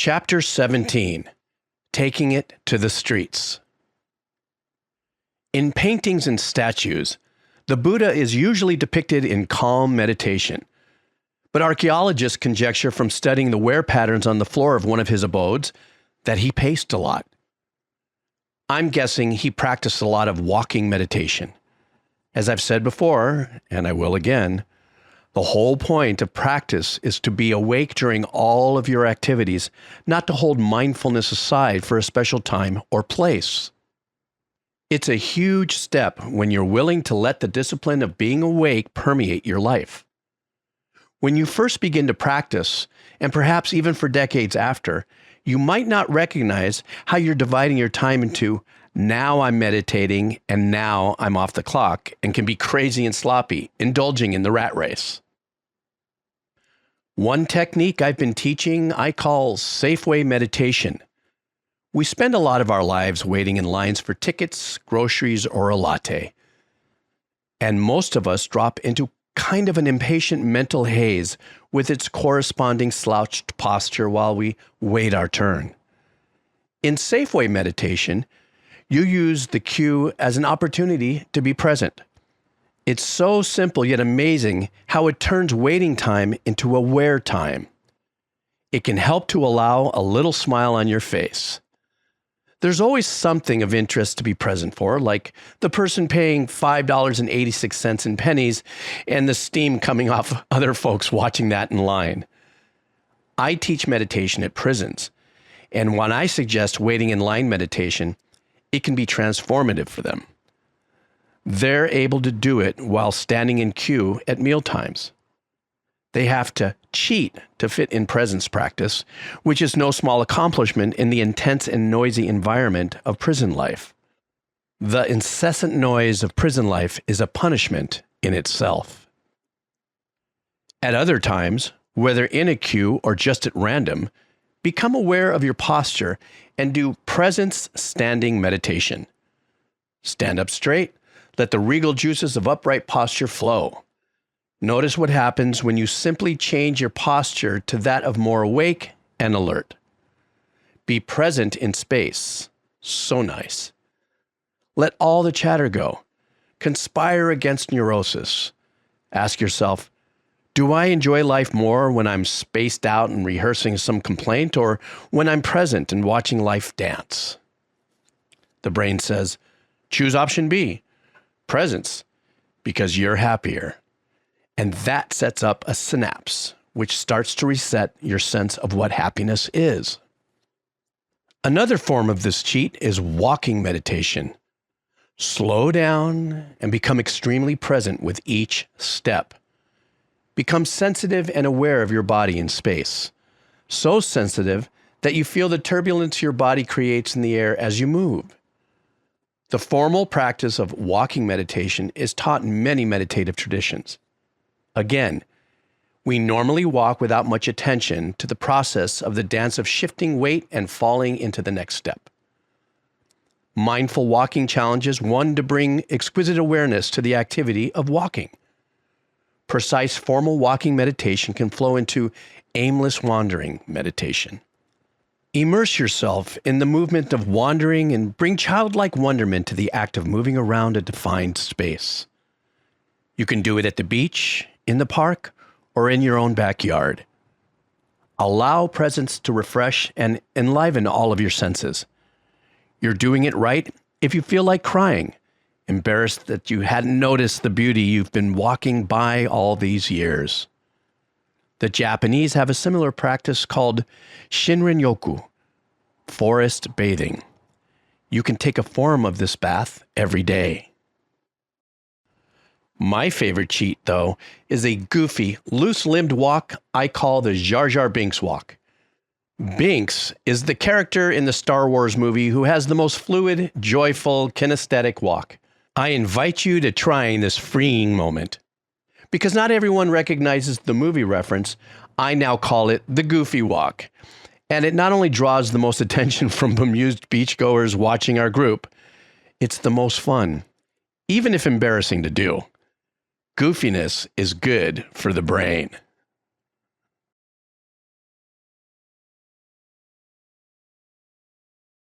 Chapter 17, Taking It to the Streets. In paintings and statues, the Buddha is usually depicted in calm meditation. But archaeologists conjecture from studying the wear patterns on the floor of one of his abodes that he paced a lot. I'm guessing he practiced a lot of walking meditation. As I've said before, and I will again, the whole point of practice is to be awake during all of your activities, not to hold mindfulness aside for a special time or place. It's a huge step when you're willing to let the discipline of being awake permeate your life. When you first begin to practice, and perhaps even for decades after, you might not recognize how you're dividing your time into now I'm meditating and now I'm off the clock, and can be crazy and sloppy, indulging in the rat race. One technique I've been teaching I call Safeway meditation. We spend a lot of our lives waiting in lines for tickets, groceries, or a latte. And most of us drop into kind of an impatient mental haze with its corresponding slouched posture while we wait our turn. In Safeway meditation, you use the queue as an opportunity to be present. It's so simple yet amazing how it turns waiting time into aware time. It can help to allow a little smile on your face. There's always something of interest to be present for, like the person paying $5.86 in pennies and the steam coming off other folks watching that in line. I teach meditation at prisons, and when I suggest waiting in line meditation, it can be transformative for them. They're able to do it while standing in queue at mealtimes. They have to cheat to fit in presence practice, which is no small accomplishment in the intense and noisy environment of prison life. The incessant noise of prison life is a punishment in itself. At other times, whether in a queue or just at random, become aware of your posture and do presence standing meditation. Stand up straight. Let the regal juices of upright posture flow. Notice what happens when you simply change your posture to that of more awake and alert. Be present in space. So nice. Let all the chatter go. Conspire against neurosis. Ask yourself, do I enjoy life more when I'm spaced out and rehearsing some complaint, or when I'm present and watching life dance? The brain says, choose option B, presence, because you're happier. And that sets up a synapse, which starts to reset your sense of what happiness is. Another form of this cheat is walking meditation. Slow down and become extremely present with each step. Become sensitive and aware of your body in space. So sensitive that you feel the turbulence your body creates in the air as you move. The formal practice of walking meditation is taught in many meditative traditions. Again, we normally walk without much attention to the process of the dance of shifting weight and falling into the next step. Mindful walking challenges one to bring exquisite awareness to the activity of walking. Precise formal walking meditation can flow into aimless wandering meditation. Immerse yourself in the movement of wandering and bring childlike wonderment to the act of moving around a defined space. You can do it at the beach, in the park, or in your own backyard. Allow presence to refresh and enliven all of your senses. You're doing it right if you feel like crying, embarrassed that you hadn't noticed the beauty you've been walking by all these years. The Japanese have a similar practice called Shinrin-yoku, forest bathing. You can take a form of this bath every day. My favorite cheat, though, is a goofy, loose-limbed walk I call the Jar Jar Binks walk. Binks is the character in the Star Wars movie who has the most fluid, joyful, kinesthetic walk. I invite you to trying this freeing moment. Because not everyone recognizes the movie reference, I now call it the Goofy Walk. And it not only draws the most attention from bemused beachgoers watching our group, it's the most fun, even if embarrassing to do. Goofiness is good for the brain.